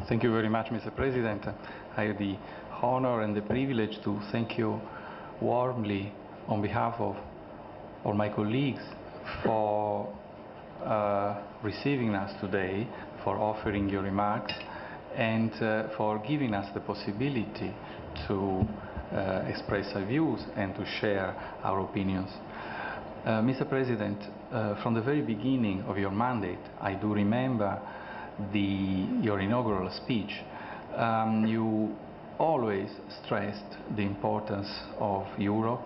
Thank you very much, Mr. President. I have the honor and the privilege to thank you warmly on behalf of all my colleagues for receiving us today, for offering your remarks, and for giving us the possibility to express our views and to share our opinions. Mr. President, from the very beginning of your mandate, I do remember your inaugural speech. You always stressed the importance of Europe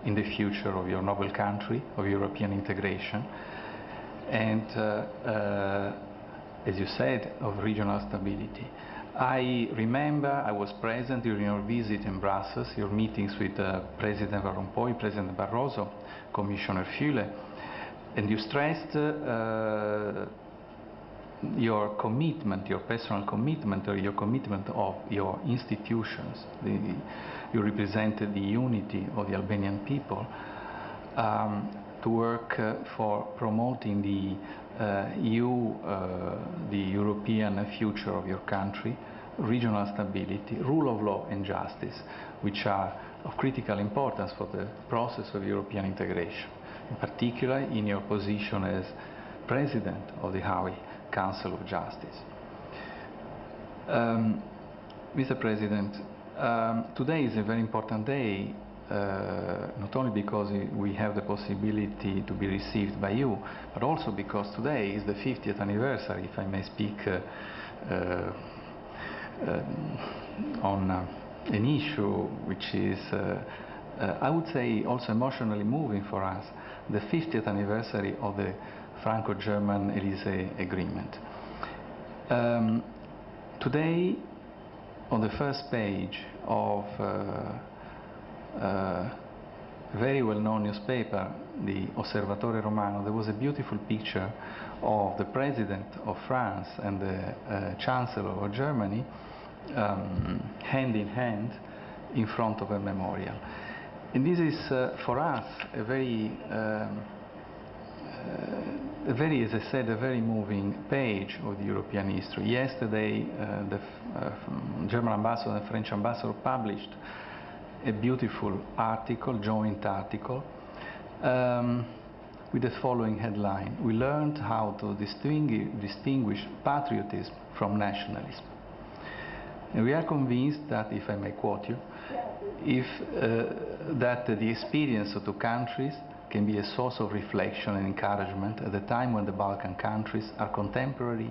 in the future of your noble country, of European integration, and as you said, of regional stability. I remember I was present during your visit in Brussels, your meetings with President Van Rompuy, President Barroso, Commissioner Füle, and you stressed your commitment, your personal commitment, or your commitment of your institutions. You represented the unity of the Albanian people to work for promoting the European future of your country, regional stability, rule of law and justice, which are of critical importance for the process of European integration, in particular in your position as President of the High Council of Justice. Mr. President, today is a very important day, not only because we have the possibility to be received by you, but also because today is the 50th anniversary, if I may speak on an issue which is, I would say, also emotionally moving for us, the 50th anniversary of the Franco-German Elysee Agreement. Today, on the first page of a very well-known newspaper, the Osservatore Romano, there was a beautiful picture of the President of France and the Chancellor of Germany hand in hand in front of a memorial. And this is, for us, a very, as I said, a very moving page of the European history. Yesterday, the German ambassador and French ambassador published a beautiful article, joint article, with the following headline: "We learned how to distinguish patriotism from nationalism." And we are convinced that, if I may quote you, that the experience of two countries can be a source of reflection and encouragement at a time when the Balkan countries are contemporarily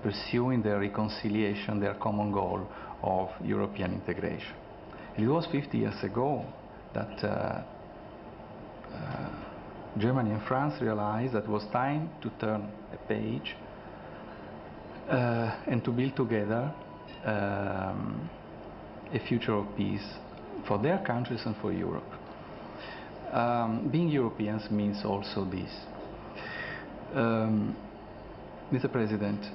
pursuing their reconciliation, their common goal of European integration. It was 50 years ago that Germany and France realized that it was time to turn a page and to build together a future of peace for their countries and for Europe. Being Europeans means also this. Mr. President,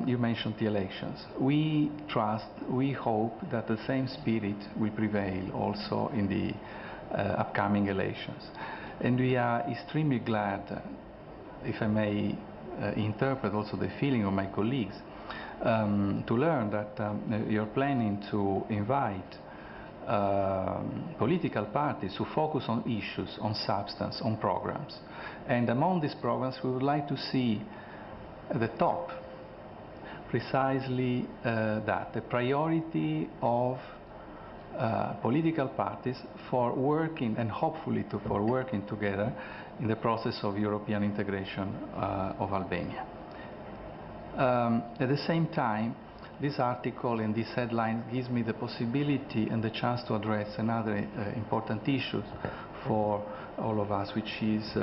you mentioned the elections. We trust, we hope that the same spirit will prevail also in the upcoming elections. And we are extremely glad, if I may interpret also the feeling of my colleagues, to learn that you're planning to invite political parties to focus on issues, on substance, on programs. And among these programs, we would like to see at the top precisely that, the priority of political parties for working, and hopefully for working together in the process of European integration of Albania. At the same time, this article and this headline gives me the possibility and the chance to address another important issue for all of us, which is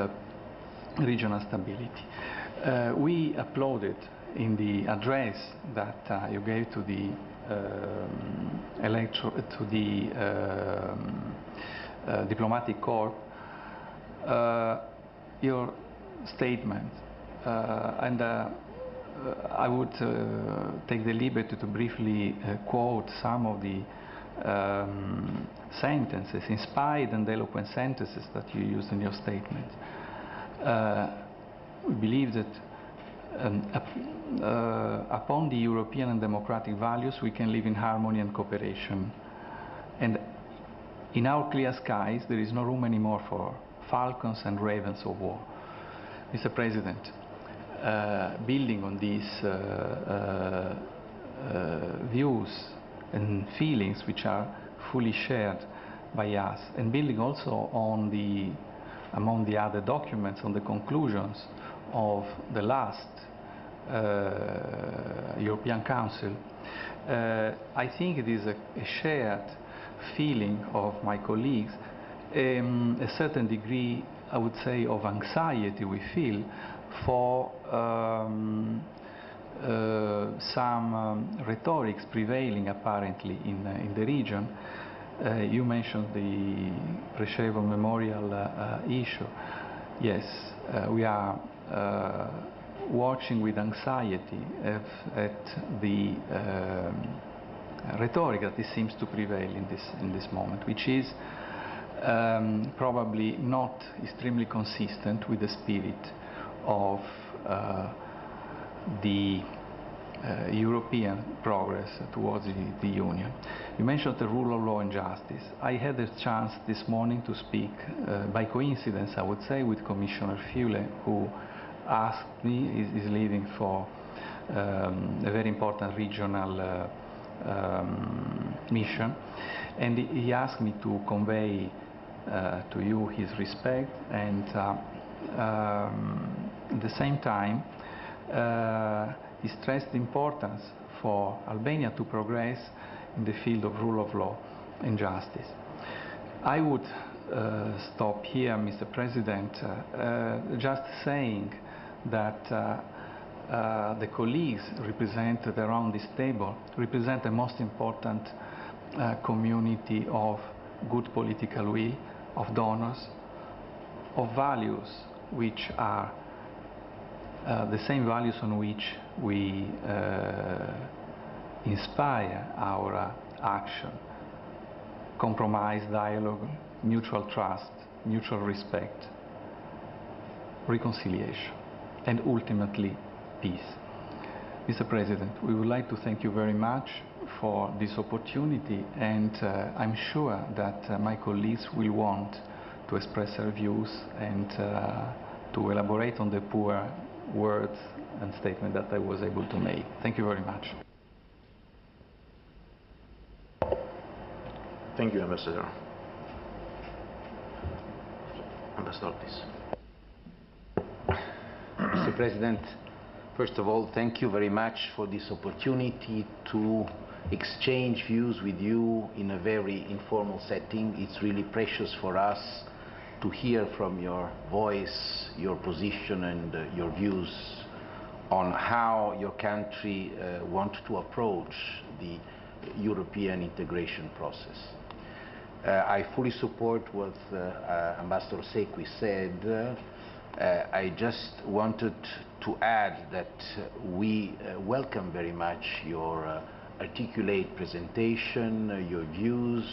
regional stability. We applauded in the address that you gave to the diplomatic corps your statement, and I would take the liberty to briefly quote some of the sentences, inspired and eloquent sentences that you used in your statement. We believe that Upon the European and democratic values, we can live in harmony and cooperation. And in our clear skies, there is no room anymore for falcons and ravens of war. Mr. President, building on these views and feelings which are fully shared by us, and building also on among the other documents, on the conclusions of the last European Council, I think it is a shared feeling of my colleagues, a certain degree, I would say, of anxiety we feel for some rhetorics prevailing apparently in the region. You mentioned the Preševo memorial issue. Yes, we are watching with anxiety at the rhetoric that seems to prevail in this moment, which is probably not extremely consistent with the spirit of the European progress towards the Union. You mentioned the rule of law and justice. I had a chance this morning to speak, by coincidence I would say, with Commissioner Füle, who asked me, is leading for a very important regional mission, and he asked me to convey to you his respect, and at the same time he stressed the importance for Albania to progress in the field of rule of law and justice. I would stop here, Mr. President, just saying that the colleagues represented around this table represent the most important community of good political will, of donors, of values which are the same values on which we inspire our action: compromise, dialogue, mutual trust, mutual respect, reconciliation, and ultimately peace. Mr. President, we would like to thank you very much for this opportunity, and I'm sure that my colleagues will want to express their views and to elaborate on the poor words and statement that I was able to make. Thank you very much. Thank you, Ambassador. Ambassador, please. Mr. President, first of all, thank you very much for this opportunity to exchange views with you in a very informal setting. It's really precious for us to hear from your voice, your position, and your views on how your country wants to approach the European integration process. I fully support what Ambassador Sekwi said. I just wanted to add that we welcome very much your articulate presentation, your views,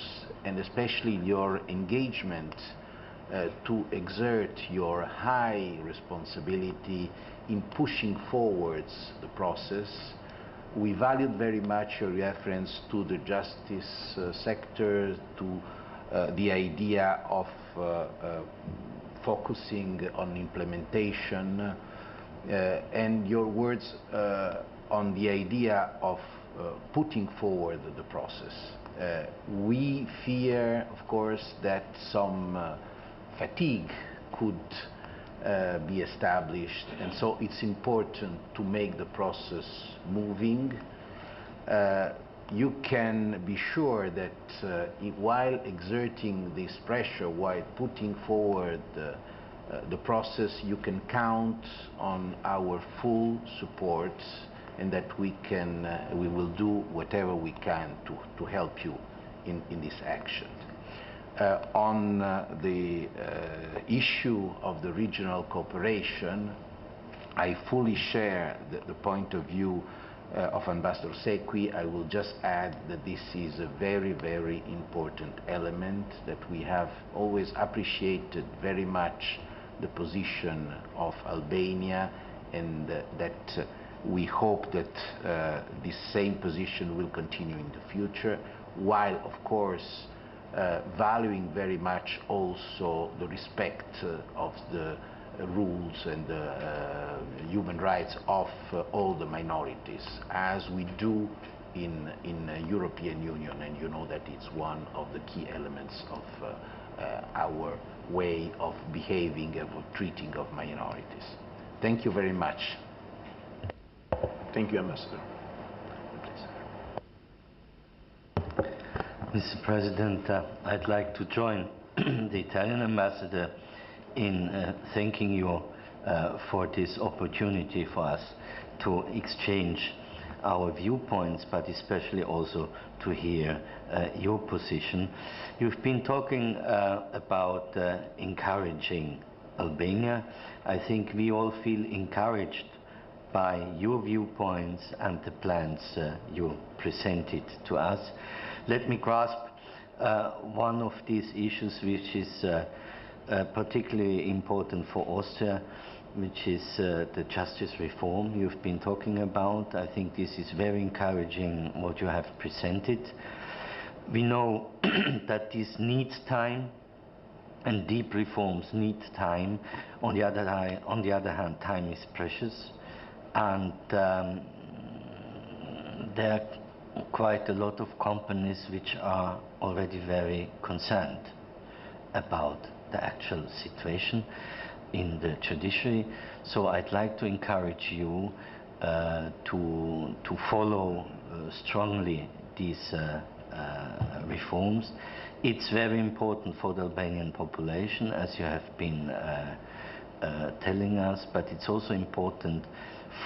and especially your engagement to exert your high responsibility in pushing forwards the process. We valued very much your reference to the justice sector, to the idea of focusing on implementation, and your words on the idea of putting forward the process. We fear, of course, that some fatigue could be established, and so it's important to make the process moving. You can be sure that while exerting this pressure, while putting forward the process, you can count on our full support, and that we will do whatever we can to help you in this action. On the issue of the regional cooperation, I fully share the point of view of Ambassador Sekwi. I will just add that this is a very, very important element, that we have always appreciated very much the position of Albania and that we hope that this same position will continue in the future, while of course valuing very much also the respect of the rules and the human rights of all the minorities, as we do in the European Union, and you know that it's one of the key elements of our way of behaving and of treating of minorities. Thank you very much. Thank you, Ambassador. Mr. President, I'd like to join the Italian ambassador in thanking you for this opportunity for us to exchange our viewpoints, but especially also to hear your position. You've been talking about encouraging Albania. I think we all feel encouraged by your viewpoints and the plans you presented to us. Let me grasp one of these issues which is particularly important for Austria, which is the justice reform you've been talking about. I think this is very encouraging what you have presented. We know that this needs time, and deep reforms need time. On the other hand, time is precious, and there are quite a lot of companies which are already very concerned about the actual situation in the judiciary. So I'd like to encourage you to follow strongly these reforms. It's very important for the Albanian population, as you have been telling us, but it's also important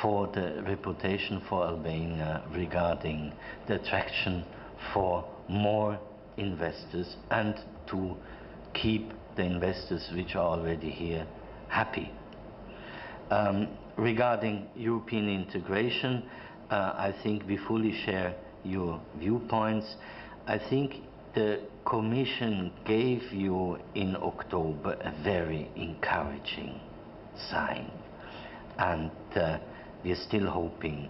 for the reputation for Albania regarding the attraction for more investors and to keep the investors which are already here happy. Regarding European integration, I think we fully share your viewpoints. I think the Commission gave you in October a very encouraging sign, and we are still hoping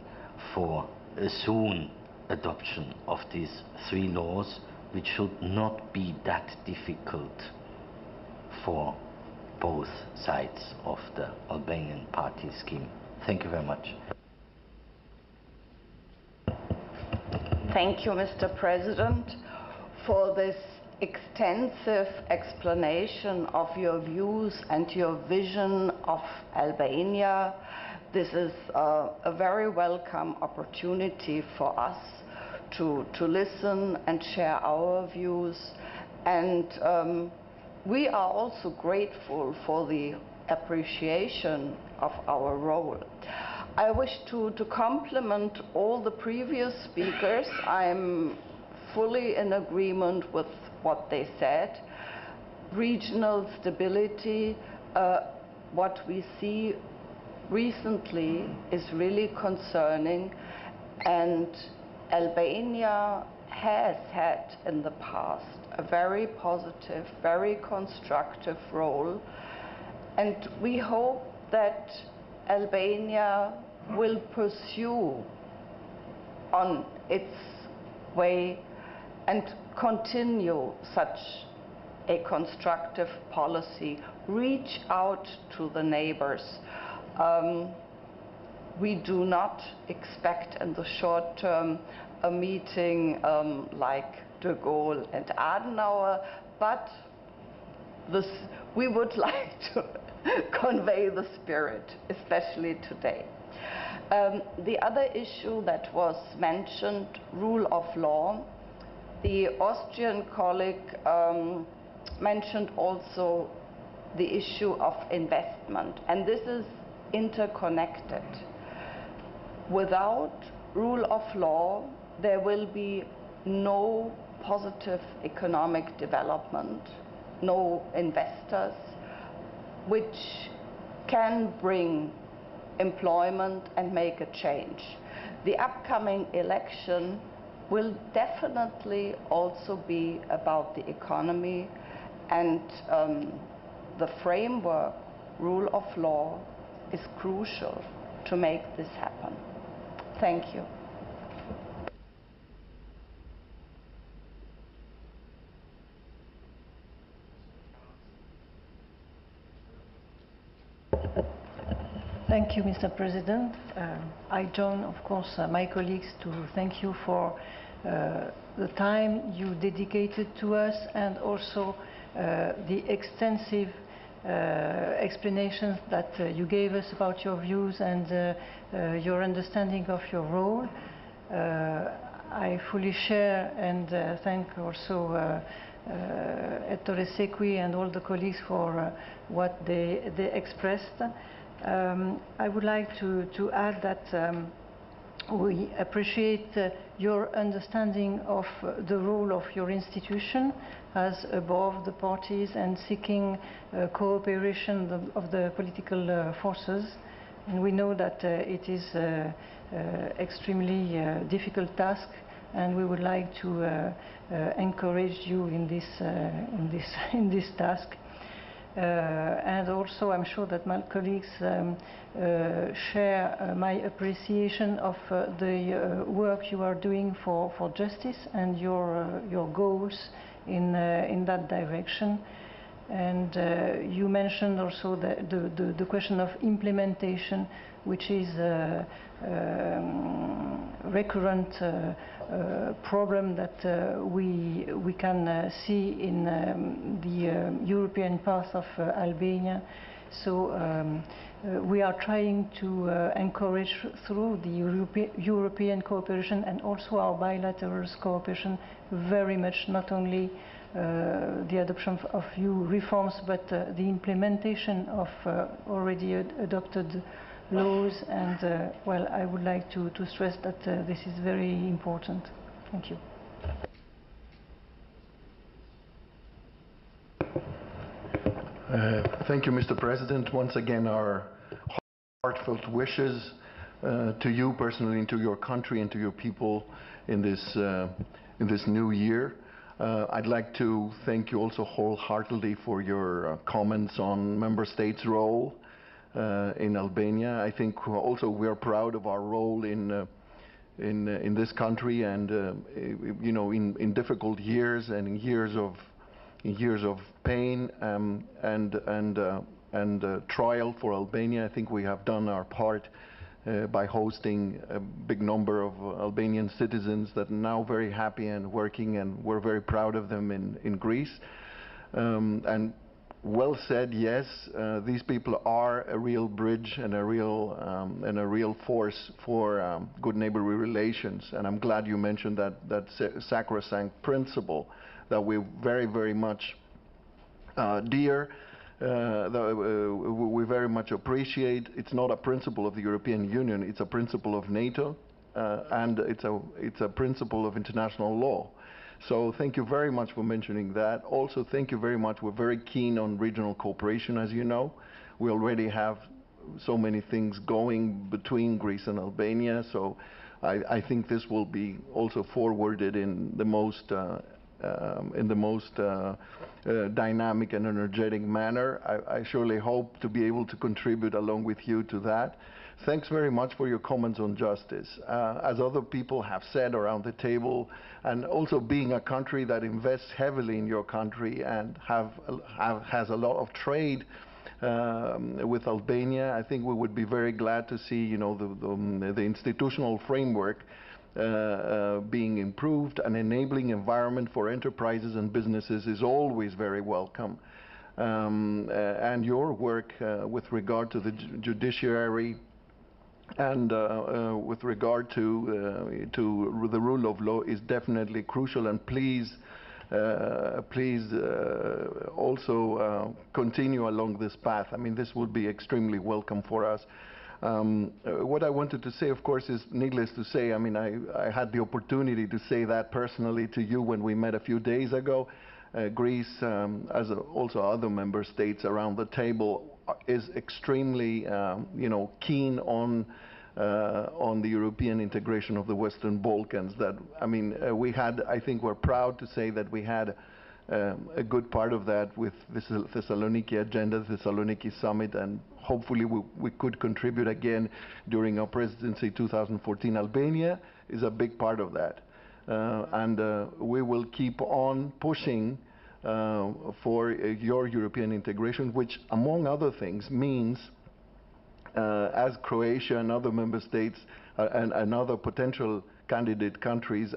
for a soon adoption of these 3 laws, which should not be that difficult for both sides of the Albanian party scheme. Thank you very much. Thank you, Mr. President, for this extensive explanation of your views and your vision of Albania. This is a very welcome opportunity for us to listen and share our views, and we are also grateful for the appreciation of our role. I wish to compliment all the previous speakers. I'm fully in agreement with what they said. Regional stability, what we see recently is really concerning, and Albania has had in the past a very positive, very constructive role, and we hope that Albania will pursue on its way and continue such a constructive policy, reach out to the neighbors. We do not expect in the short term a meeting like de Gaulle and Adenauer, but we would like to convey the spirit, especially today. The other issue that was mentioned, rule of law. The Austrian colleague mentioned also the issue of investment, and this is interconnected. Without rule of law, there will be no positive economic development, no investors, which can bring employment and make a change. The upcoming election will definitely also be about the economy, and the framework, rule of law, is crucial. to make this happen. Thank you. Thank you, Mr. President. I join, of course, my colleagues to thank you for the time you dedicated to us and also the extensive explanations that you gave us about your views and your understanding of your role. I fully share and thank also Ettore Sequi and all the colleagues for what they expressed. I would like to add that we appreciate your understanding of the role of your institution as above the parties and seeking cooperation of the political forces. And we know that it is extremely difficult task, and we would like to encourage you in this task. And also, I'm sure that my colleagues share my appreciation of the work you are doing for justice and your goals in that direction. And you mentioned also the question of implementation, which is a recurrent problem that we can see in the European path of Albania. So we are trying to encourage through the European cooperation and also our bilateral cooperation very much not only the adoption of new reforms, but the implementation of already adopted laws. And well, I would like to stress that this is very important. Thank you. Thank you, Mr. President. Once again, our heartfelt wishes to you personally, and to your country, and to your people in this new year. I'd like to thank you also wholeheartedly for your comments on member states' role in Albania. I think also we are proud of our role in this country, and you know, in difficult years and in years of pain and trial for Albania. I think we have done our part by hosting a big number of Albanian citizens that are now very happy and working, and we're very proud of them in Greece. And well said, yes, these people are a real bridge and a real force for good neighborly relations. And I'm glad you mentioned that sacrosanct principle that we very, very much dear. We very much appreciate. It's not a principle of the European Union, it's a principle of NATO, and it's a principle of international law. So thank you very much for mentioning that. Also, thank you very much. We're very keen on regional cooperation, as you know. We already have so many things going between Greece and Albania, so I think this will be also forwarded in the most dynamic and energetic manner. I surely hope to be able to contribute along with you to that. Thanks very much for your comments on justice. As other people have said around the table, and also being a country that invests heavily in your country and has a lot of trade with Albania, I think we would be very glad to see, you know, the institutional framework being improved. An enabling environment for enterprises and businesses is always very welcome. And your work with regard to the judiciary and with regard to the rule of law is definitely crucial. And please also continue along this path. I mean, this would be extremely welcome for us. What I wanted to say, of course, is needless to say. I mean, I had the opportunity to say that personally to you when we met a few days ago. Greece, as also other member states around the table, is extremely, you know, keen on the European integration of the Western Balkans. That, I mean, we had, I think we're proud to say that we had a good part of that with the Thessaloniki agenda, the Thessaloniki summit, and hopefully we could contribute again during our presidency 2014. Albania is a big part of that. And we will keep on pushing for your European integration, which, among other things, means, as Croatia and other member states and other potential candidate countries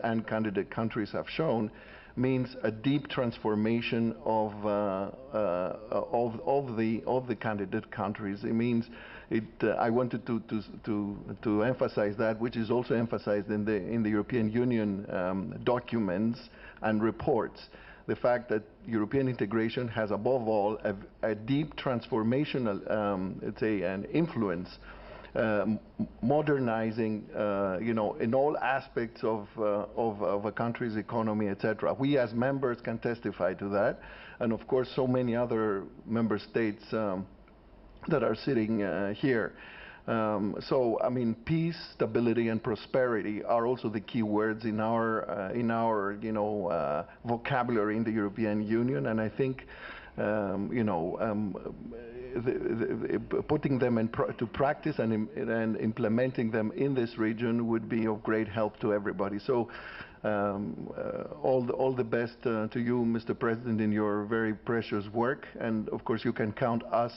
have shown, means a deep transformation of the candidate countries. It means I wanted to emphasize that, which is also emphasized in the European Union documents and reports. The fact that European integration has, above all, a deep transformational, let's say, an influence, modernizing, in all aspects of a country's economy, etc. We, as members, can testify to that, and of course, so many other member states that are sitting here. So, I mean, peace, stability, and prosperity are also the key words in our vocabulary in the European Union, and I think, putting them to practice and implementing them in this region would be of great help to everybody. So, all the best to you, Mr. President, in your very precious work, and of course you can count us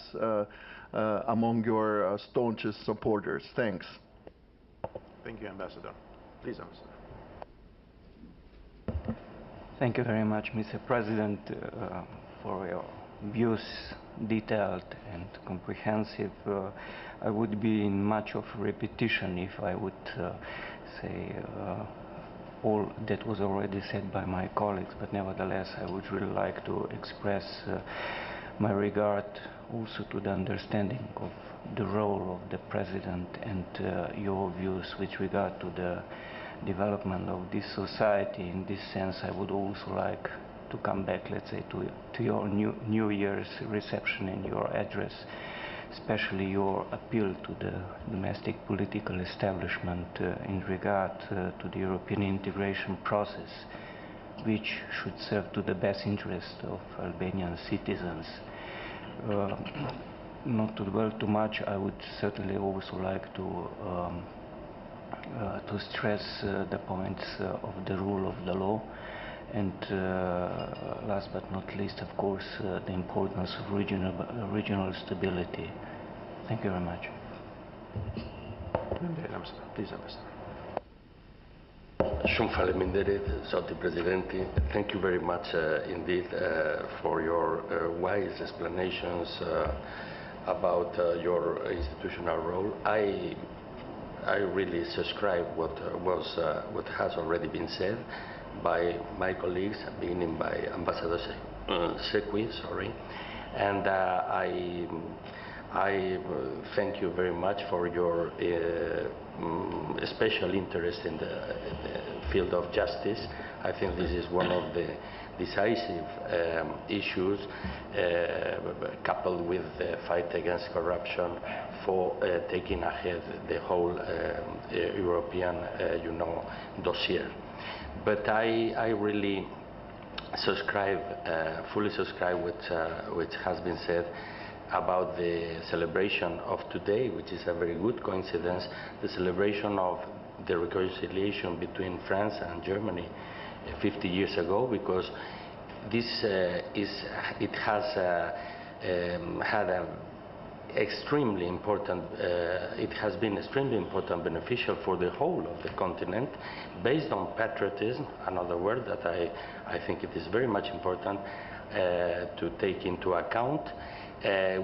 among your staunchest supporters. Thanks. Thank you, Ambassador. Please, Ambassador. Thank you very much, Mr. President, for your views, detailed and comprehensive. I would be in much of repetition if I would say all that was already said by my colleagues, but nevertheless I would really like to express my regard also to the understanding of the role of the President and your views with regard to the development of this society. In this sense, I would also like to come back, let's say, to your New Year's reception and your address, especially your appeal to the domestic political establishment in regard to the European integration process, which should serve to the best interest of Albanian citizens. Not to dwell too much, I would certainly also like to stress the points of the rule of the law, and last but not least, of course, the importance of regional stability. Thank you very much. Please, Ambassador. Shumë faleminderit, Zoti Presidenti. Thank you very much indeed for your wise explanations about your institutional role. I really subscribe what has already been said by my colleagues, beginning by Ambassador Sequi, and I thank you very much for your special interest in the field of justice. I think this is one of the decisive issues, coupled with the fight against corruption, for taking ahead the whole European, dossier. But I really subscribe, fully subscribe which has been said about the celebration of today, which is a very good coincidence, the celebration of the reconciliation between France and Germany 50 years ago, because this has had a extremely important, it has been extremely important, beneficial for the whole of the continent, based on patriotism, another word that I think it is very much important to take into account,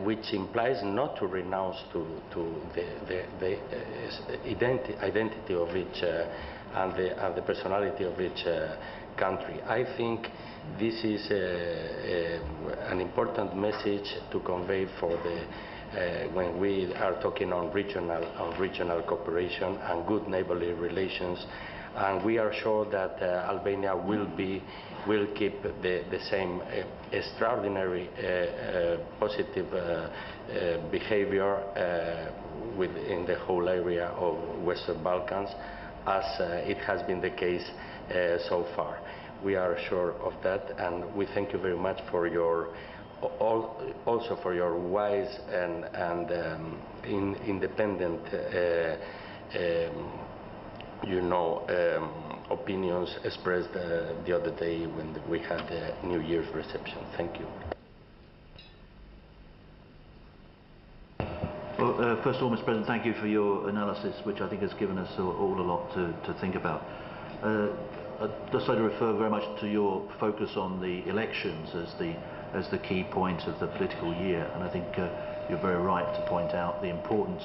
which implies not to renounce to the identity of each and the personality of each country. I think this is an important message to convey for the when we are talking on regional cooperation and good neighborly relations, and we are sure that Albania will keep the same extraordinary positive behavior within the whole area of Western Balkans, as it has been the case so far. We are sure of that, and we thank you very much for your also for your wise and independent opinions expressed the other day when we had the New Year's reception. Thank you. Well, first of all, Mr. President, thank you for your analysis, which I think has given us all a lot to think about. I'd just like to refer very much to your focus on the elections as the key point of the political year, and I think you're very right to point out the importance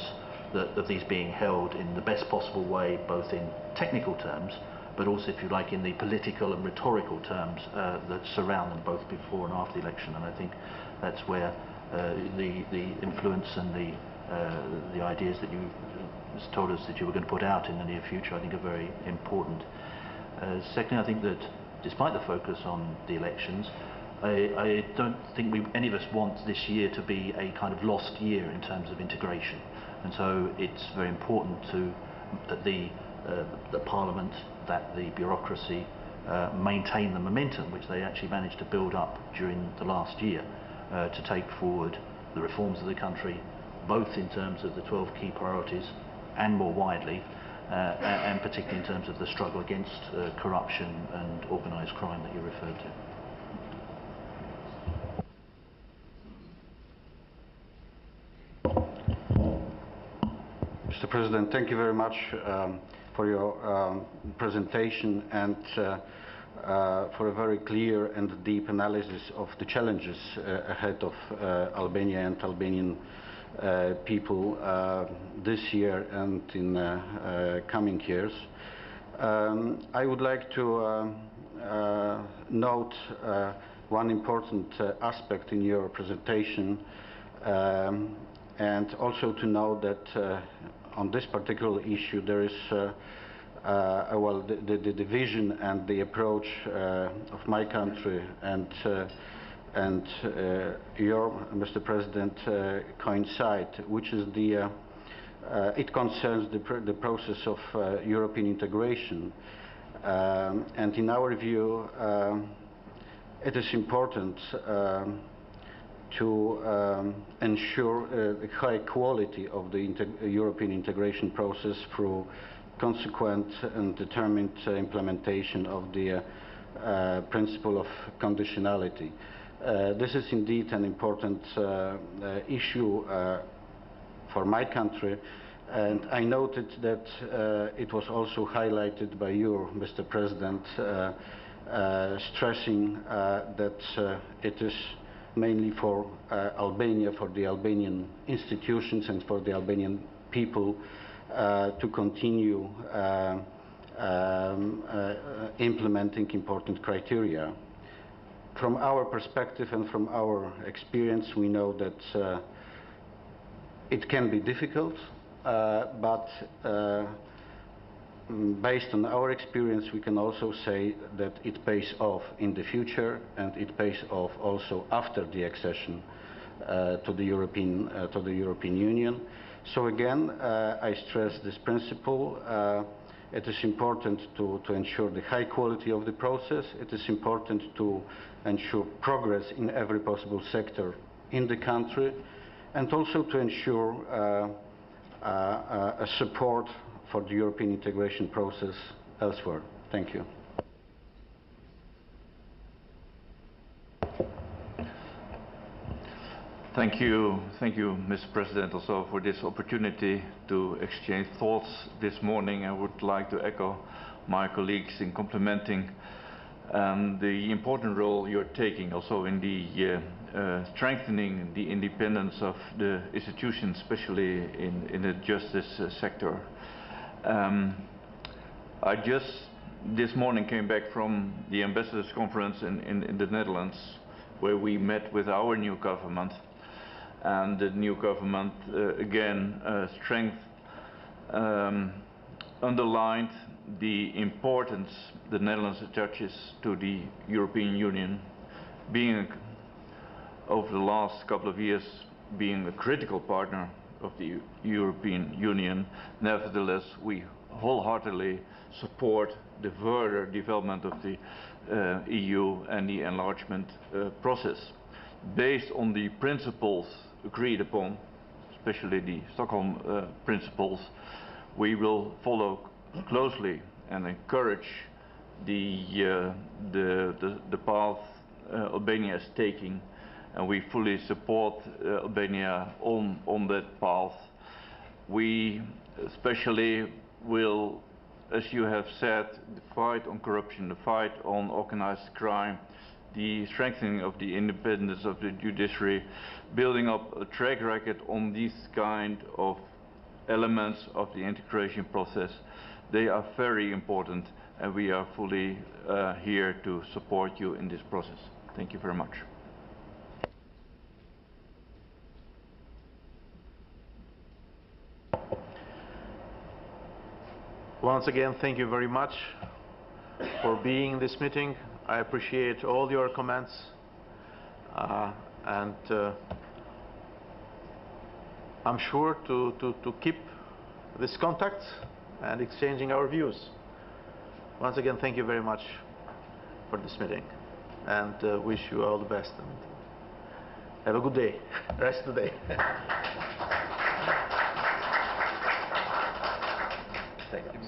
of these being held in the best possible way, both in technical terms, but also, if you like, in the political and rhetorical terms that surround them, both before and after the election. And I think that's where the influence and the ideas that you told us that you were going to put out in the near future, I think, are very important. Secondly, I think that despite the focus on the elections, I don't think any of us want this year to be a kind of lost year in terms of integration. And so it's very important that the Parliament, that the bureaucracy maintain the momentum which they actually managed to build up during the last year to take forward the reforms of the country, both in terms of the 12 key priorities and more widely, and particularly in terms of the struggle against corruption and organised crime that you referred to. Mr. President, thank you very much for your presentation and for a very clear and deep analysis of the challenges ahead of Albania and Albanian people this year and in coming years. I would like to note one important aspect in your presentation, and also to know that on this particular issue there is well, the vision and the approach of my country and your, Mr. President, coincide, which is it concerns the process of European integration. And in our view, it is important to ensure the high quality of the European integration process through consequent and determined implementation of the principle of conditionality. This is indeed an important issue for my country, and I noted that it was also highlighted by you, Mr. President, stressing that it is mainly for Albania, for the Albanian institutions and for the Albanian people to continue implementing important criteria. From our perspective and from our experience, we know that it can be difficult, but based on our experience, we can also say that it pays off in the future, and it pays off also after the accession to the European Union. So again, I stress this principle. It is important to ensure the high quality of the process. It is important to ensure progress in every possible sector in the country, and also to ensure a support for the European integration process elsewhere. Thank you. Thank you, Mr. President, also for this opportunity to exchange thoughts this morning. I would like to echo my colleagues in complimenting the important role you're taking also in the strengthening the independence of the institutions, especially in the justice sector. I just this morning came back from the Ambassadors' Conference in the Netherlands, where we met with our new government. And the new government, again, underlined the importance the Netherlands attaches to the European Union, being, over the last couple of years, being a critical partner of the European Union. Nevertheless, we wholeheartedly support the further development of the EU and the enlargement process. Based on the principles agreed upon, especially the Stockholm principles, we will follow closely and encourage the path Albania is taking, and we fully support Albania on that path. We especially will, as you have said, the fight on corruption, the fight on organized crime, the strengthening of the independence of the judiciary, building up a track record on these kind of elements of the integration process. They are very important, and we are fully here to support you in this process. Thank you very much. Once again, thank you very much for being in this meeting. I appreciate all your comments, and I'm sure to keep this contact and exchanging our views. Once again, thank you very much for this meeting, and wish you all the best, and have a good day, rest of the day. Thank you.